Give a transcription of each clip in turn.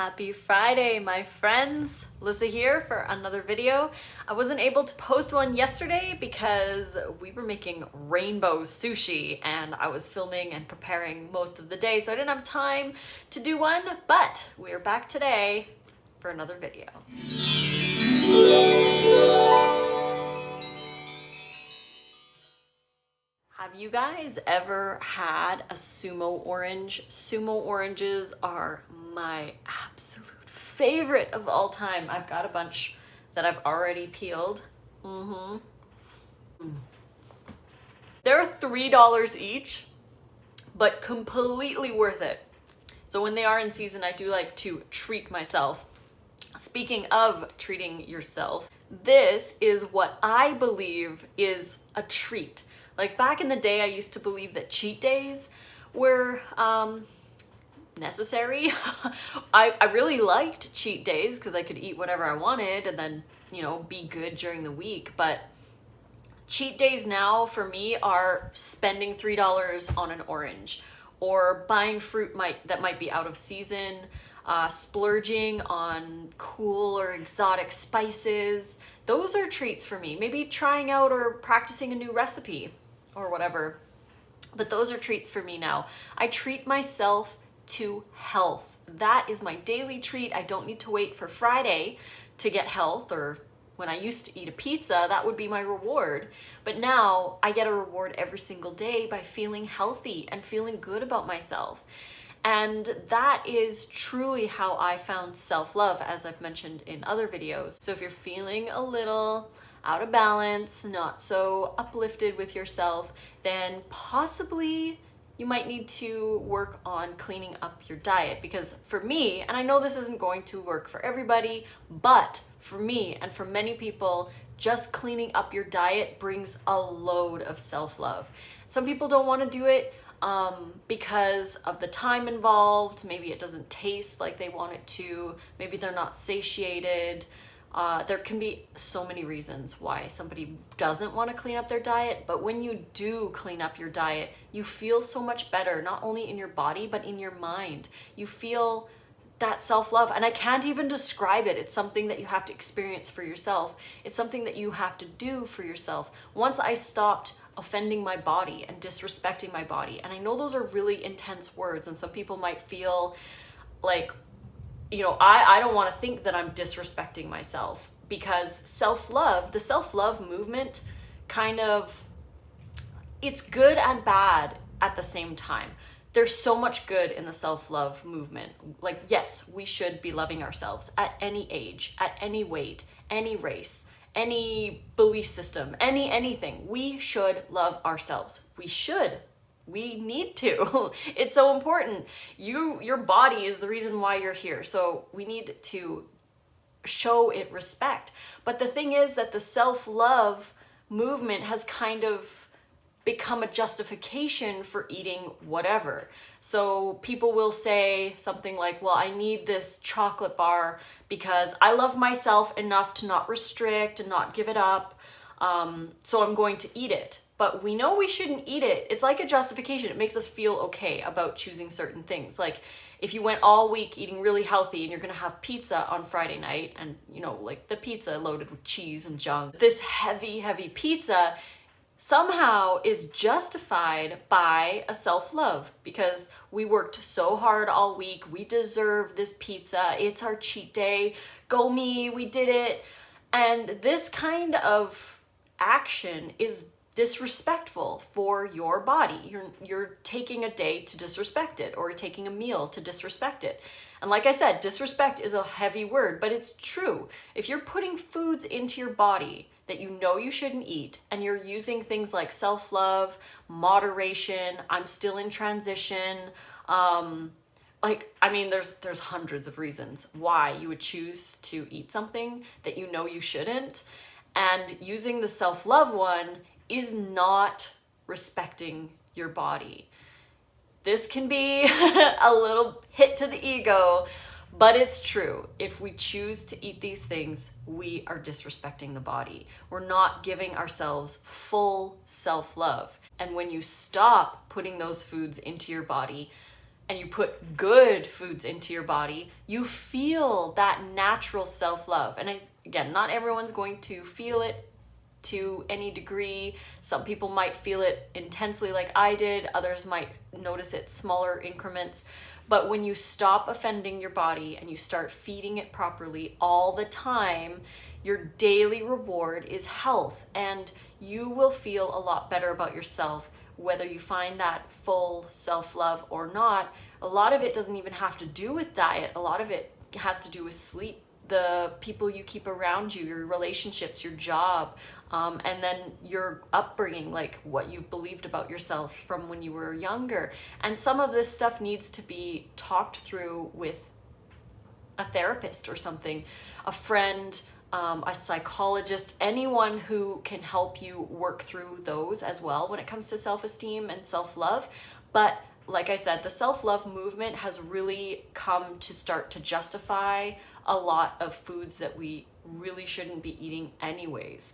Happy Friday, my friends. Lissa here for another video. I wasn't able to post one yesterday because we were making rainbow sushi and I was filming and preparing most of the day, so I didn't have time to do one, but we're back today for another video. Have you guys ever had a sumo orange? Sumo oranges are my absolute favorite of all time. I've got a bunch that I've already peeled. They're $3 each, but completely worth it. So when they are in season, I do like to treat myself. Speaking of treating yourself, this is what I believe is a treat. Like back in the day, I used to believe that cheat days were necessary. I really liked cheat days because I could eat whatever I wanted and then, you know, be good during the week. But cheat days now for me are spending $3 on an orange or buying fruit that might be out of season, splurging on cool or exotic spices. Those are treats for me. Maybe trying out or practicing a new recipe or whatever. But those are treats for me now. I treat myself to health. That is my daily treat. I don't need to wait for Friday to get health, or when I used to eat a pizza, that would be my reward. But now I get a reward every single day by feeling healthy and feeling good about myself. And that is truly how I found self-love, as I've mentioned in other videos. So if you're feeling a little out of balance, not so uplifted with yourself, then possibly you might need to work on cleaning up your diet. Because for me, and I know this isn't going to work for everybody, but for me and for many people, just cleaning up your diet brings a load of self-love. Some people don't want to do it because of the time involved. Maybe it doesn't taste like they want it to. Maybe they're not satiated. There can be so many reasons why somebody doesn't want to clean up their diet, but when you do clean up your diet, you feel so much better, not only in your body, but in your mind. You feel that self-love, and I can't even describe it. It's something that you have to experience for yourself. It's something that you have to do for yourself. Once I stopped offending my body and disrespecting my body, and I know those are really intense words, and some people might feel like, you know, I don't want to think that I'm disrespecting myself, because self-love, the self-love movement, kind of, it's good and bad at the same time. There's so much good in the self-love movement. Like, yes, we should be loving ourselves at any age, at any weight, any race, any belief system, anything. We should love ourselves. We need to. It's so important. Your body is the reason why you're here. So we need to show it respect. But the thing is that the self-love movement has kind of become a justification for eating whatever. So people will say something like, well, I need this chocolate bar because I love myself enough to not restrict and not give it up. So I'm going to eat it. But we know we shouldn't eat it. It's like a justification. It makes us feel okay about choosing certain things. Like if you went all week eating really healthy and you're gonna have pizza on Friday night, and you know, like the pizza loaded with cheese and junk, this heavy pizza somehow is justified by a self-love, because we worked so hard all week. We deserve this pizza. It's our cheat day. Go me, we did it. And this kind of action is disrespectful for your body. You're taking a day to disrespect it, or taking a meal to disrespect it. And like I said, disrespect is a heavy word, but it's true. If you're putting foods into your body that you know you shouldn't eat, and you're using things like self-love, moderation, I'm still in transition, there's hundreds of reasons why you would choose to eat something that you know you shouldn't. And using the self-love one is not respecting your body. This can be a little hit to the ego, but it's true. If we choose to eat these things, we are disrespecting the body. We're not giving ourselves full self-love. And when you stop putting those foods into your body and you put good foods into your body, you feel that natural self-love. And again, not everyone's going to feel it to any degree. Some people might feel it intensely like I did, others might notice it smaller increments. But when you stop offending your body and you start feeding it properly all the time, your daily reward is health, and you will feel a lot better about yourself, whether you find that full self-love or not. A lot of it doesn't even have to do with diet. A lot of it has to do with sleep, the people you keep around you, your relationships, your job, and then your upbringing, like what you've believed about yourself from when you were younger. And some of this stuff needs to be talked through with a therapist or something, a friend, a psychologist, anyone who can help you work through those as well when it comes to self-esteem and self-love. But like I said, the self-love movement has really come to start to justify a lot of foods that we really shouldn't be eating anyways.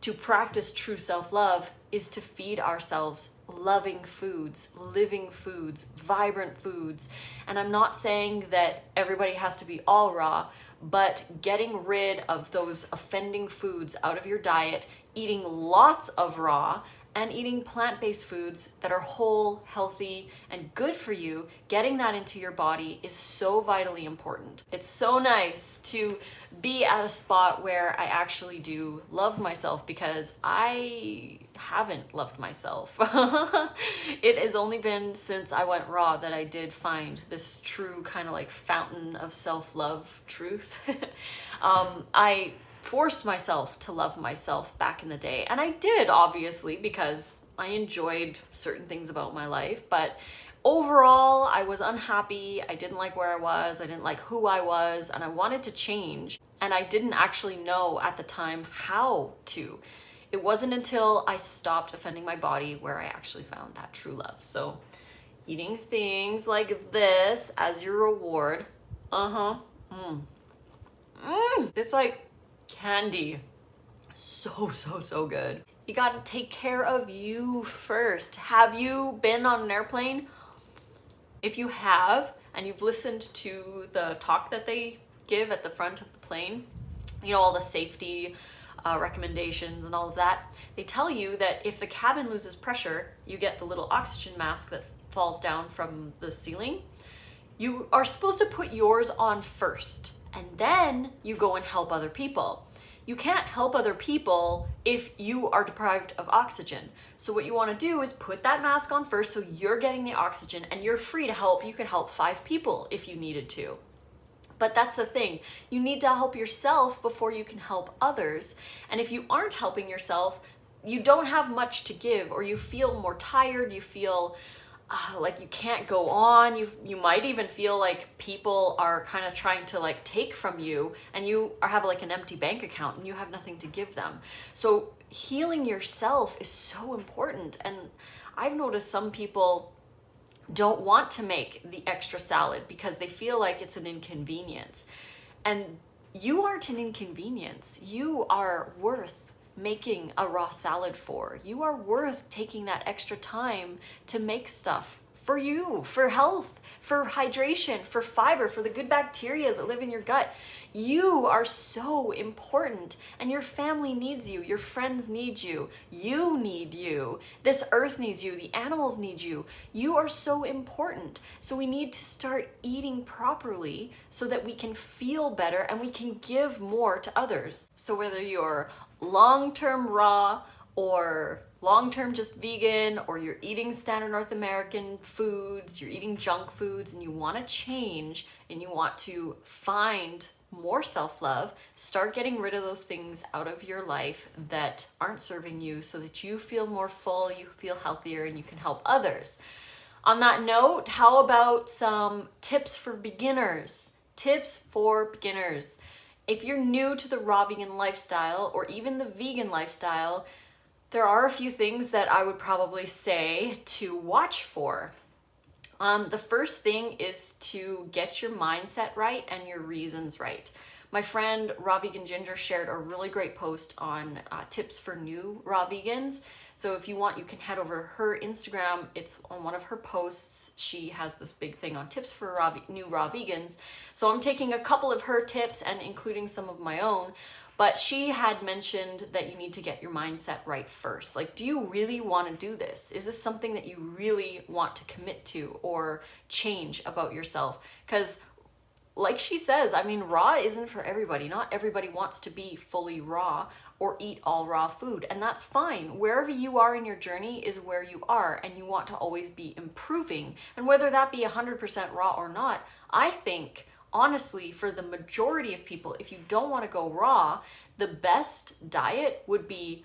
To practice true self-love is to feed ourselves loving foods, living foods, vibrant foods. And I'm not saying that everybody has to be all raw, but getting rid of those offending foods out of your diet, eating lots of raw, and eating plant-based foods that are whole, healthy, and good for you, getting that into your body is so vitally important. It's so nice to be at a spot where I actually do love myself, because I haven't loved myself. It has only been since I went raw that I did find this true kind of like fountain of self-love truth. I forced myself to love myself back in the day, and I did, obviously, because I enjoyed certain things about my life, but overall I was unhappy. I didn't like where I was, I didn't like who I was, and I wanted to change, and I didn't actually know at the time how to. It wasn't until I stopped offending my body where I actually found that true love. So eating things like this as your reward, it's like candy. So good. You gotta take care of you first. Have you been on an airplane? If you have, and you've listened to the talk that they give at the front of the plane, you know, all the safety recommendations and all of that, they tell you that if the cabin loses pressure, you get the little oxygen mask that falls down from the ceiling. You are supposed to put yours on first, and then you go and help other people. You can't help other people if you are deprived of oxygen. So what you want to do is put that mask on first, so you're getting the oxygen and you're free to help. You could help 5 people if you needed to. But that's the thing. You need to help yourself before you can help others. And if you aren't helping yourself, you don't have much to give, or you feel more tired, you feel like you can't go on. You might even feel like people are kind of trying to like take from you, and you have like an empty bank account and you have nothing to give them. So healing yourself is so important. And I've noticed some people don't want to make the extra salad because they feel like it's an inconvenience. And you aren't an inconvenience. You are worth making a raw salad for. You are worth taking that extra time to make stuff for you, for health, for hydration, for fiber, for the good bacteria that live in your gut. You are so important, and your family needs you, your friends need you, you need you, this earth needs you, the animals need you. You are so important. So we need to start eating properly so that we can feel better and we can give more to others. So whether you're long-term raw or long-term just vegan, or you're eating standard North American foods, you're eating junk foods, and you want to change and you want to find more self-love, start getting rid of those things out of your life that aren't serving you, so that you feel more full, you feel healthier, and you can help others. On that note, how about some tips for beginners? Tips for beginners. If you're new to the raw vegan lifestyle, or even the vegan lifestyle, there are a few things that I would probably say to watch for. The first thing is to get your mindset right and your reasons right. My friend Raw Vegan Ginger shared a really great post on tips for new raw vegans So if you want, you can head over to her Instagram. It's on one of her posts. She has this big thing on tips for new raw vegans. So I'm taking a couple of her tips and including some of my own. But she had mentioned that you need to get your mindset right first. Like, do you really want to do this? Is this something that you really want to commit to or change about yourself? Because like she says, I mean, raw isn't for everybody. Not everybody wants to be fully raw or eat all raw food, and that's fine. Wherever you are in your journey is where you are, and you want to always be improving. And whether that be 100% raw or not, I think, honestly, for the majority of people, if you don't want to go raw, the best diet would be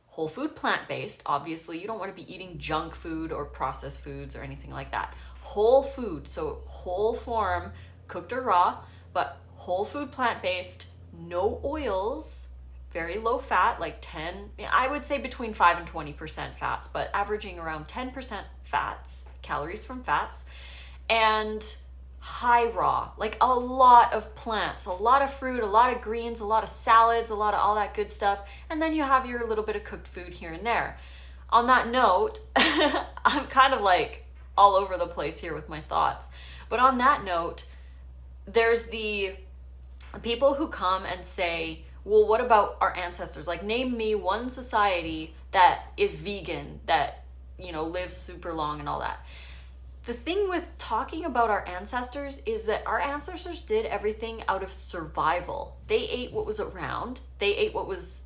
whole food, plant-based. Obviously, you don't want to be eating junk food or processed foods or anything like that. Whole food, so whole form, cooked or raw, but whole food, plant-based, no oils, very low fat, like 10, I would say between 5 and 20% fats, but averaging around 10% fats, calories from fats, and high raw, like a lot of plants, a lot of fruit, a lot of greens, a lot of salads, a lot of all that good stuff, and then you have your little bit of cooked food here and there. On that note, I'm kind of like all over the place here with my thoughts, but on that note, there's the people who come and say, well, what about our ancestors? Like, name me one society that is vegan, that, you know, lives super long and all that. The thing with talking about our ancestors is that our ancestors did everything out of survival. They ate what was around. They ate what was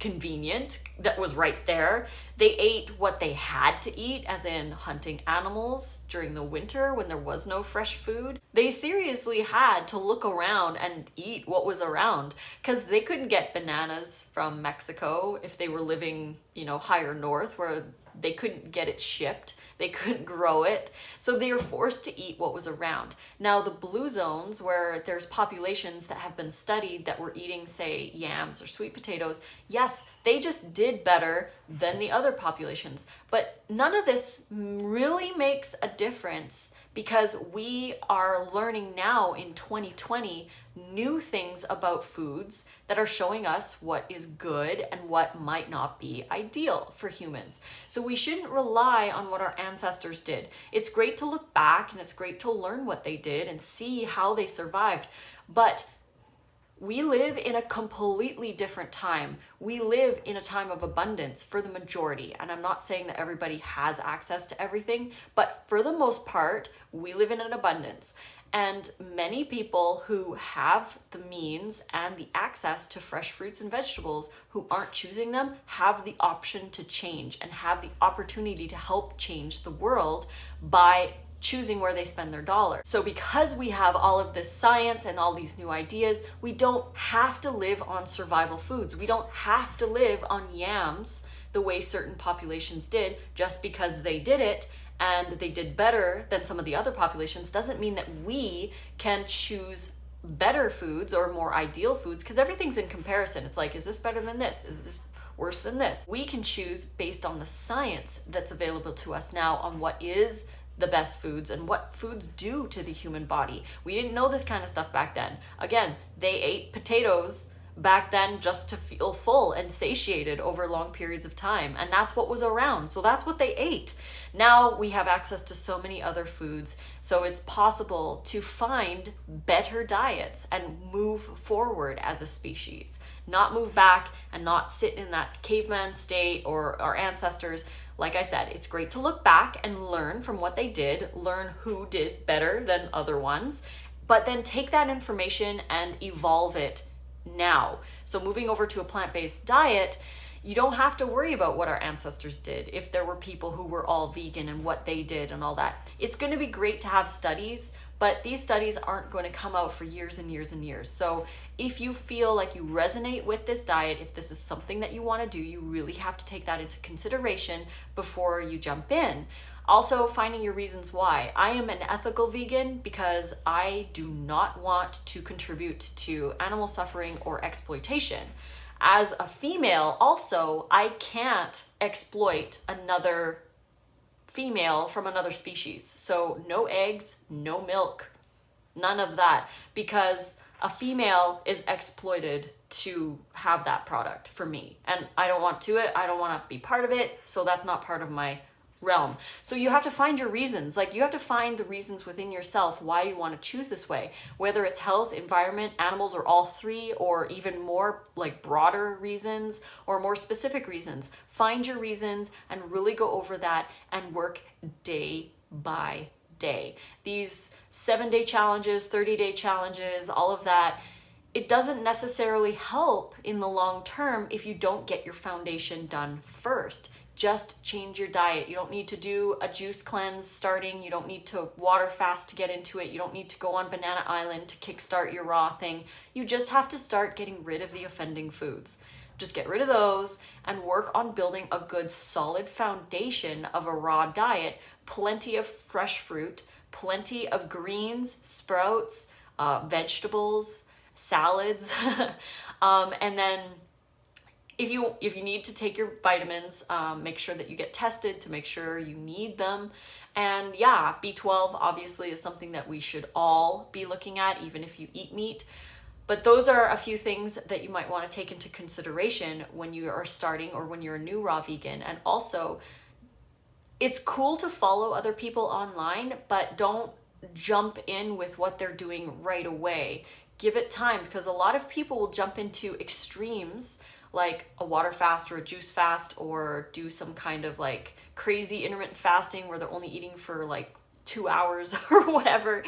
convenient, that was right there. They ate what they had to eat, as in hunting animals during the winter when there was no fresh food. They seriously had to look around and eat what was around, because they couldn't get bananas from Mexico if they were living, you know, higher north where they couldn't get it shipped. They couldn't grow it. So they were forced to eat what was around. Now, the blue zones, where there's populations that have been studied that were eating, say, yams or sweet potatoes, yes, they just did better than the other populations. But none of this really makes a difference, because we are learning now in 2020 new things about foods that are showing us what is good and what might not be ideal for humans. So we shouldn't rely on what our ancestors did. It's great to look back and it's great to learn what they did and see how they survived, but we live in a completely different time. We live in a time of abundance for the majority. And I'm not saying that everybody has access to everything, but for the most part, we live in an abundance. And many people who have the means and the access to fresh fruits and vegetables, who aren't choosing them, have the option to change and have the opportunity to help change the world by choosing where they spend their dollar. So because we have all of this science and all these new ideas, we don't have to live on survival foods. We don't have to live on yams the way certain populations did. Just because they did it and they did better than some of the other populations doesn't mean that we can choose better foods or more ideal foods, because everything's in comparison. It's like, is this better than this? Is this worse than this? We can choose based on the science that's available to us now on what is the best foods and what foods do to the human body. We didn't know this kind of stuff back then. Again, they ate potatoes back then just to feel full and satiated over long periods of time, and that's what was around, so that's what they ate. Now we have access to so many other foods, so it's possible to find better diets and move forward as a species, not move back and not sit in that caveman state or our ancestors. Like I said, it's great to look back and learn from what they did, learn who did better than other ones, but then take that information and evolve it now. So moving over to a plant-based diet, you don't have to worry about what our ancestors did, if there were people who were all vegan and what they did and all that. It's going to be great to have studies, but these studies aren't going to come out for years and years and years. So if you feel like you resonate with this diet, if this is something that you want to do, you really have to take that into consideration before you jump in. Also, finding your reasons why. I am an ethical vegan because I do not want to contribute to animal suffering or exploitation. As a female, also, I can't exploit another female from another species. So no eggs, no milk, none of that, because a female is exploited to have that product for me, and I don't want to be part of it, so that's not part of my realm. So you have to find your reasons. Like, you have to find the reasons within yourself why you want to choose this way, whether it's health, environment, animals, or all three, or even more like broader reasons or more specific reasons. Find your reasons and really go over that and work day by day. These 7-day challenges, 30-day challenges, all of that, it doesn't necessarily help in the long term if you don't get your foundation done first. Just change your diet. You don't need to do a juice cleanse starting. You don't need to water fast to get into it. You don't need to go on Banana Island to kickstart your raw thing. You just have to start getting rid of the offending foods. Just get rid of those and work on building a good solid foundation of a raw diet. Plenty of fresh fruit, plenty of greens, sprouts, vegetables, salads, and then if you need to take your vitamins, make sure that you get tested to make sure you need them. And yeah, B12 obviously is something that we should all be looking at, even if you eat meat. But those are a few things that you might want to take into consideration when you are starting or when you're a new raw vegan. And also, it's cool to follow other people online, but don't jump in with what they're doing right away. Give it time, because a lot of people will jump into extremes like a water fast or a juice fast, or do some kind of like crazy intermittent fasting where they're only eating for like 2 hours or whatever.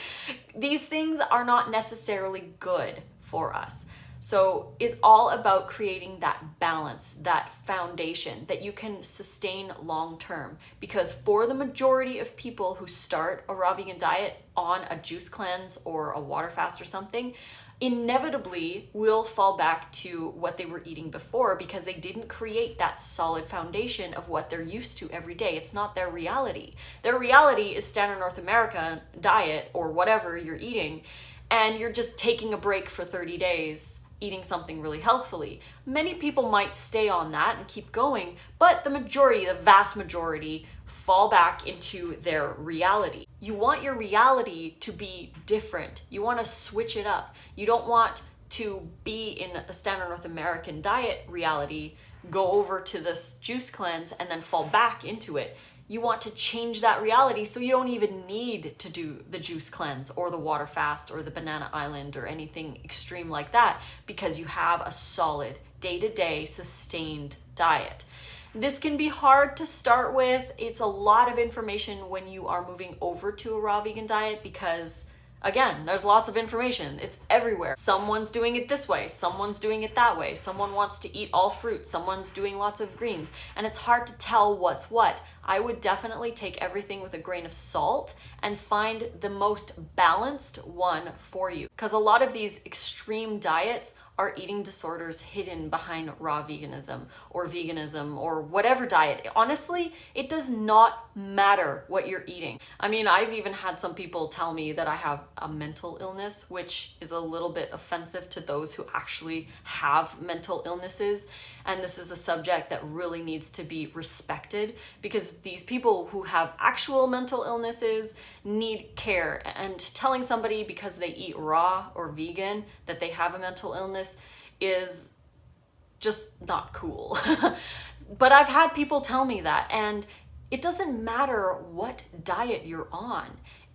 These things are not necessarily good for us. So it's all about creating that balance, that foundation that you can sustain long term. Because for the majority of people who start a raw vegan diet on a juice cleanse or a water fast or something, inevitably will fall back to what they were eating before, because they didn't create that solid foundation of what they're used to every day. It's not their reality. Their reality is standard North American diet or whatever you're eating, and you're just taking a break for 30 days eating something really healthfully. Many people might stay on that and keep going, but the vast majority fall back into their reality. You want your reality to be different. You want to switch it up. You don't want to be in a standard North American diet reality, go over to this juice cleanse and then fall back into it. You want to change that reality so you don't even need to do the juice cleanse or the water fast or the Banana Island or anything extreme like that, because you have a solid day-to-day sustained diet. This can be hard to start with. It's a lot of information when you are moving over to a raw vegan diet, because again, there's lots of information. It's everywhere. Someone's doing it this way, someone's doing it that way. Someone wants to eat all fruit, someone's doing lots of greens, and it's hard to tell what's what. I would definitely take everything with a grain of salt and find the most balanced one for you. Because a lot of these extreme diets are eating disorders hidden behind raw veganism or whatever diet. Honestly, it does not matter what you're eating. I mean, I've even had some people tell me that I have a mental illness, which is a little bit offensive to those who actually have mental illnesses. And this is a subject that really needs to be respected, because these people who have actual mental illnesses need care. And telling somebody because they eat raw or vegan that they have a mental illness is just not cool. But I've had people tell me that, and it doesn't matter what diet you're on.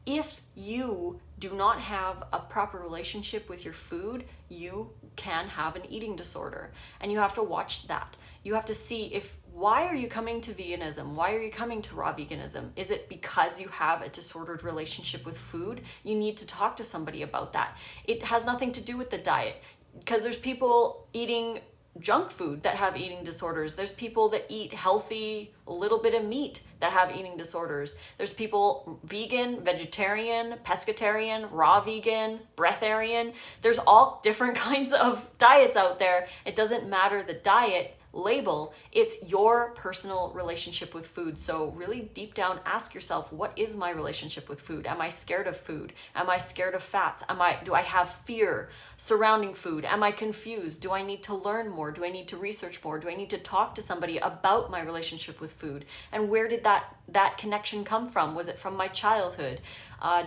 If you do not have a proper relationship with your food, you can have an eating disorder, and you have to watch that. You have to see why are you coming to veganism? Why are you coming to raw veganism? Is it because you have a disordered relationship with food? You need to talk to somebody about that. It has nothing to do with the diet, because there's people eating junk food that have eating disorders. There's people that eat healthy, a little bit of meat that have eating disorders. There's people vegan, vegetarian, pescatarian, raw vegan, breatharian. There's all different kinds of diets out there. It doesn't matter the diet label, it's your personal relationship with food. So really deep down, ask yourself, what is my relationship with food? Am I scared of food? Am I scared of fats? Do I have fear surrounding food? Am I confused? Do I need to learn more? Do I need to research more? Do I need to talk to somebody about my relationship with food? And where did that connection come from? Was it from my childhood?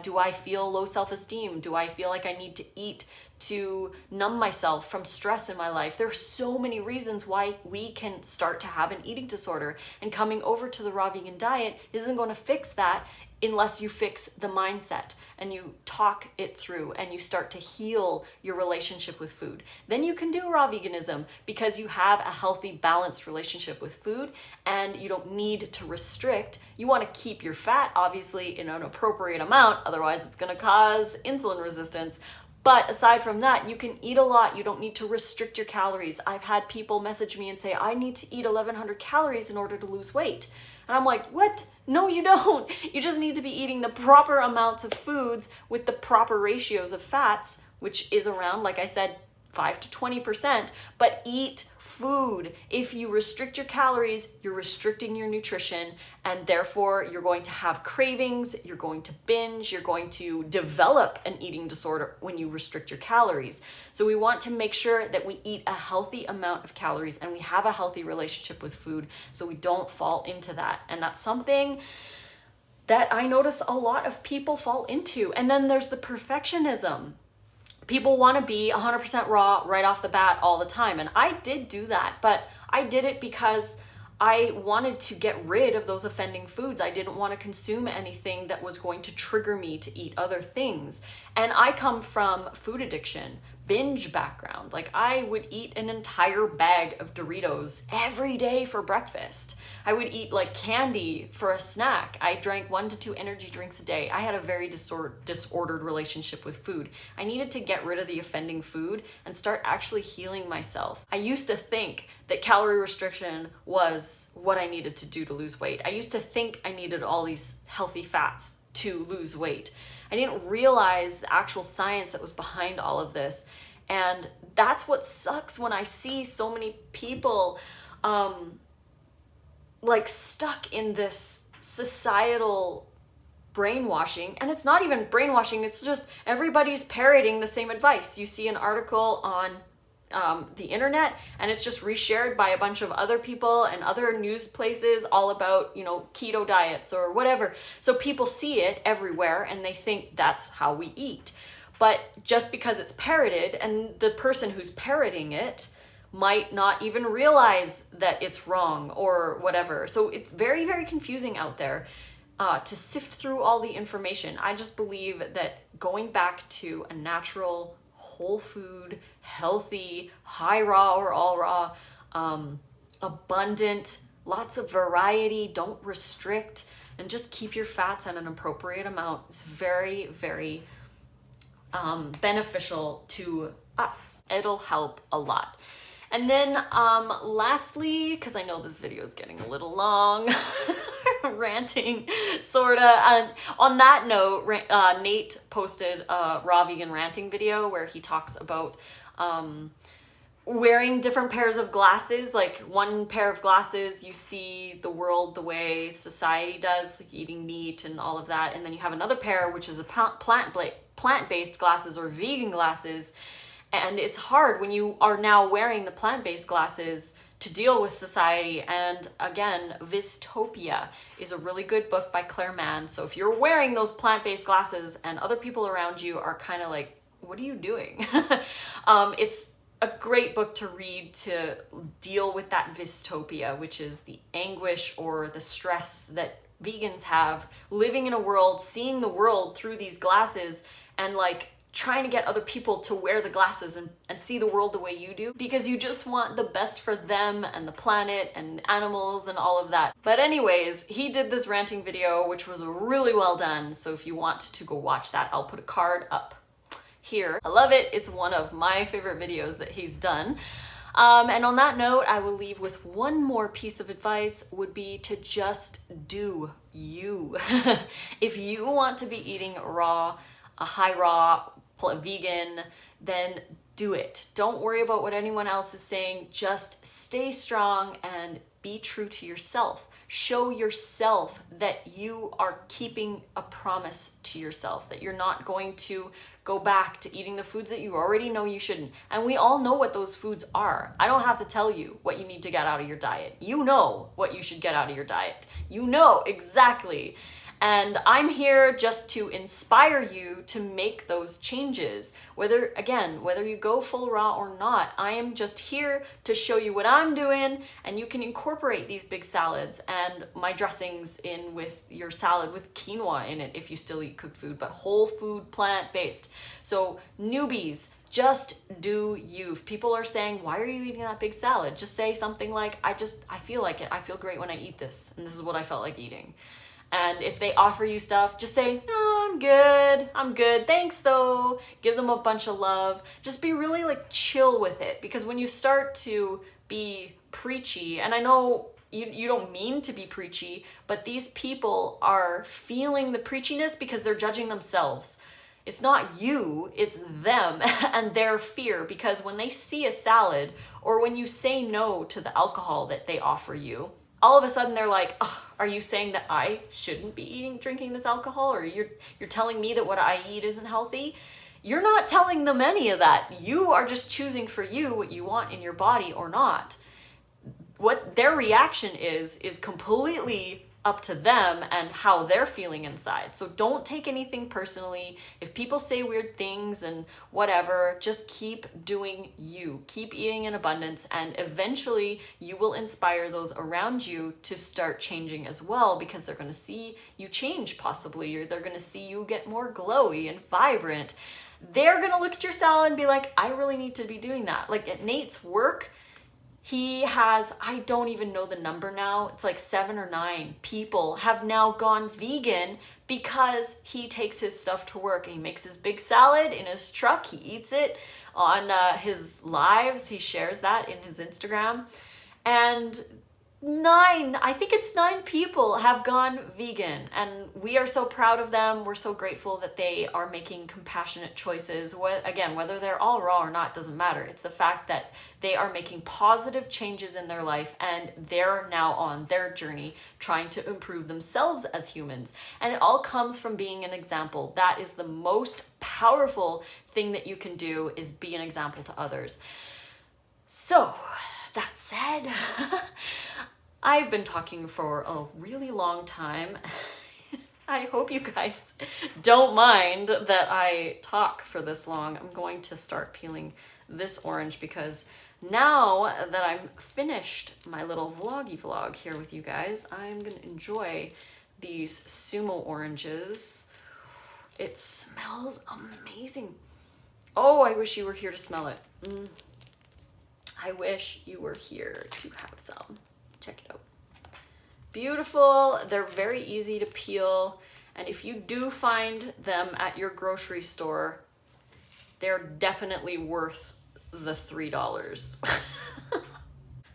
Do I feel low self-esteem? Do I feel like I need to eat to numb myself from stress in my life. There are so many reasons why we can start to have an eating disorder, and coming over to the raw vegan diet isn't going to fix that unless you fix the mindset and you talk it through and you start to heal your relationship with food. Then you can do raw veganism because you have a healthy, balanced relationship with food and you don't need to restrict. You want to keep your fat, obviously, in an appropriate amount, otherwise it's going to cause insulin resistance. But aside from that, you can eat a lot. You don't need to restrict your calories. I've had people message me and say, I need to eat 1,100 calories in order to lose weight. And I'm like, what? No, you don't. You just need to be eating the proper amounts of foods with the proper ratios of fats, which is around, like I said, 5 to 20%, but eat food. If you restrict your calories, you're restricting your nutrition, and therefore you're going to have cravings, you're going to binge, you're going to develop an eating disorder when you restrict your calories. So we want to make sure that we eat a healthy amount of calories and we have a healthy relationship with food so we don't fall into that. And that's something that I notice a lot of people fall into. And then there's the perfectionism. People want to be 100% raw right off the bat all the time. And I did do that, but I did it because I wanted to get rid of those offending foods. I didn't want to consume anything that was going to trigger me to eat other things. And I come from food addiction, binge background. Like, I would eat an entire bag of Doritos every day for breakfast. I would eat like candy for a snack. I drank 1 to 2 energy drinks a day. I had a very disordered relationship with food. I needed to get rid of the offending food and start actually healing myself. I used to think that calorie restriction was what I needed to do to lose weight. I used to think I needed all these healthy fats to lose weight. I didn't realize the actual science that was behind all of this. And that's what sucks when I see so many people like stuck in this societal brainwashing. And it's not even brainwashing, it's just everybody's parroting the same advice. You see an article on the internet and it's just reshared by a bunch of other people and other news places all about, keto diets or whatever. So people see it everywhere and they think that's how we eat. But just because it's parroted, and the person who's parroting it might not even realize that it's wrong or whatever. So it's very, very confusing out there to sift through all the information. I just believe that going back to a natural, whole food, healthy, high raw or all raw, abundant, lots of variety, don't restrict, and just keep your fats at an appropriate amount. It's very, very beneficial to us. It'll help a lot. And then lastly, because I know this video is getting a little long, ranting, sorta. And on that note, Nate posted a raw vegan ranting video where he talks about wearing different pairs of glasses. Like, one pair of glasses, you see the world the way society does, like eating meat and all of that. And then you have another pair, which is a plant-based glasses or vegan glasses. And it's hard when you are now wearing the plant-based glasses to deal with society. And again, VYSTOPIA is a really good book by CLARE MANN. So if you're wearing those plant-based glasses and other people around you are kind of like, what are you doing? It's a great book to read to deal with that VYSTOPIA, which is the anguish or the stress that vegans have living in a world, seeing the world through these glasses, and like trying to get other people to wear the glasses and see the world the way you do, because you just want the best for them and the planet and animals and all of that. But anyways, he did this ranting video, which was really well done. So if you want to go watch that, I'll put a card up here. I love it. It's one of my favorite videos that he's done. And on that note, I will leave with one more piece of advice, would be to just do you. If you want to be eating raw, a high raw, vegan, then do it. Don't worry about what anyone else is saying. Just stay strong and be true to yourself. Show yourself that you are keeping a promise to yourself, that you're not going to go back to eating the foods that you already know you shouldn't. And we all know what those foods are. I don't have to tell you what you need to get out of your diet. You know what you should get out of your diet. You know exactly. And I'm here just to inspire you to make those changes. Whether you go full raw or not, I am just here to show you what I'm doing, and you can incorporate these big salads and my dressings in with your salad with quinoa in it if you still eat cooked food, but whole food, plant-based. So newbies, just do you. If people are saying, why are you eating that big salad? Just say something like, I feel like it. I feel great when I eat this, and this is what I felt like eating. And if they offer you stuff, just say, no, I'm good. Thanks though. Give them a bunch of love. Just be really like chill with it, because when you start to be preachy, and I know you don't mean to be preachy, but these people are feeling the preachiness because they're judging themselves. It's not you, it's them and their fear, because when they see a salad or when you say no to the alcohol that they offer you, all of a sudden they're like, oh, are you saying that I shouldn't be drinking this alcohol? Or you're telling me that what I eat isn't healthy? You're not telling them any of that. You are just choosing for you what you want in your body or not. What their reaction is completely up to them and how they're feeling inside. So don't take anything personally. If people say weird things and whatever, just keep doing you. Keep eating in abundance, and eventually you will inspire those around you to start changing as well, because they're going to see you change possibly, or they're going to see you get more glowy and vibrant. They're going to look at your salad and be like, I really need to be doing that. Like at Nate's work, he has, I don't even know the number now, it's like 7 or 9 people have now gone vegan because he takes his stuff to work. He makes his big salad in his truck, he eats it on his lives, he shares that in his Instagram. And 9 people have gone vegan, and we are so proud of them. We're so grateful that they are making compassionate choices. Again, whether they're all raw or not doesn't matter. It's the fact that they are making positive changes in their life, and they're now on their journey trying to improve themselves as humans. And it all comes from being an example. That is the most powerful thing that you can do, is be an example to others. So that said, I've been talking for a really long time. I hope you guys don't mind that I talk for this long. I'm going to start peeling this orange, because now that I'm finished my little vloggy vlog here with you guys, I'm going to enjoy these sumo oranges. It smells amazing. Oh, I wish you were here to smell it. I wish you were here to have some. Check it out. Beautiful. They're very easy to peel. And if you do find them at your grocery store, they're definitely worth the $3.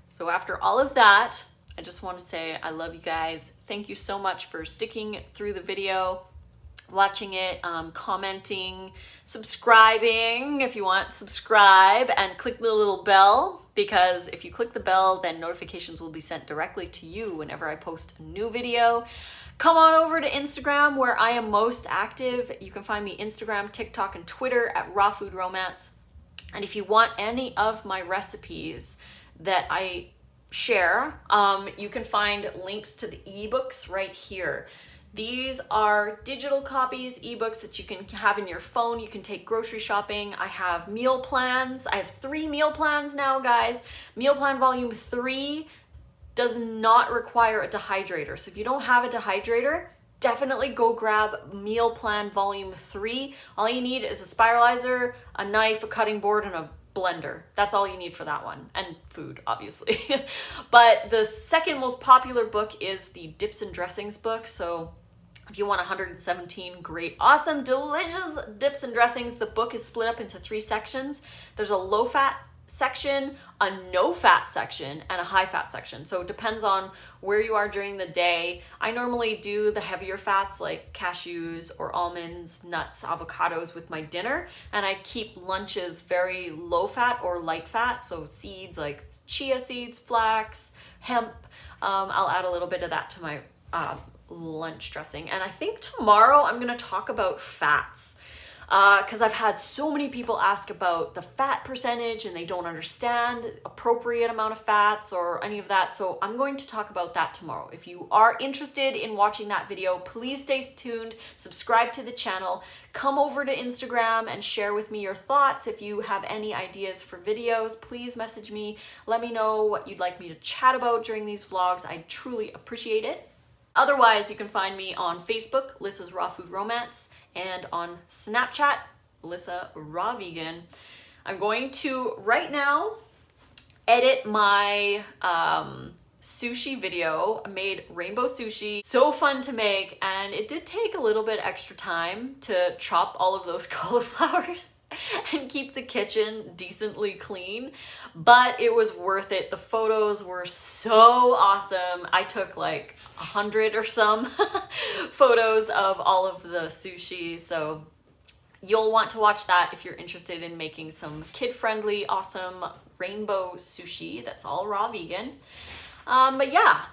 So after all of that, I just want to say I love you guys. Thank you so much for sticking through the video, watching it, commenting, subscribing if you want, subscribe, and click the little bell, because if you click the bell, then notifications will be sent directly to you whenever I post a new video. Come on over to Instagram, where I am most active. You can find me Instagram, TikTok, and Twitter at Raw Food Romance. And if you want any of my recipes that I share, you can find links to the ebooks right here. These are digital copies, ebooks that you can have in your phone. You can take grocery shopping. I have meal plans. I have 3 meal plans now, guys. Meal plan volume 3 does not require a dehydrator. So if you don't have a dehydrator, definitely go grab meal plan volume 3. All you need is a spiralizer, a knife, a cutting board, and a blender. That's all you need for that one, and food, obviously. But the second most popular book is the dips and dressings book. So if you want 117 great, awesome, delicious dips and dressings, the book is split up into 3 sections. There's a low-fat section, a no-fat section, and a high-fat section. So it depends on where you are during the day. I normally do the heavier fats like cashews or almonds, nuts, avocados with my dinner, and I keep lunches very low-fat or light-fat, so seeds like chia seeds, flax, hemp. I'll add a little bit of that to my lunch dressing. And I think tomorrow I'm going to talk about fats. because I've had so many people ask about the fat percentage and they don't understand appropriate amount of fats or any of that. So I'm going to talk about that tomorrow. If you are interested in watching that video, please stay tuned, subscribe to the channel, come over to Instagram and share with me your thoughts. If you have any ideas for videos, please message me. Let me know what you'd like me to chat about during these vlogs. I truly appreciate it. Otherwise, you can find me on Facebook, Lissa's Raw Food Romance, and on Snapchat, Lissa Raw Vegan. I'm going to, right now, edit my sushi video. I made rainbow sushi. So fun to make, and it did take a little bit extra time to chop all of those cauliflowers and keep the kitchen decently clean, but it was worth it. The photos were so awesome. I took like 100 or some photos of all of the sushi, so you'll want to watch that if you're interested in making some kid-friendly, awesome rainbow sushi that's all raw vegan. But yeah,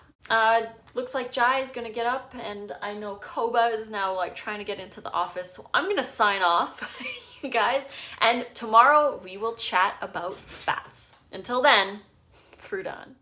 looks like Jai is gonna get up, and I know Koba is now like trying to get into the office, so I'm gonna sign off, you guys, and tomorrow we will chat about fats. Until then, fruit on.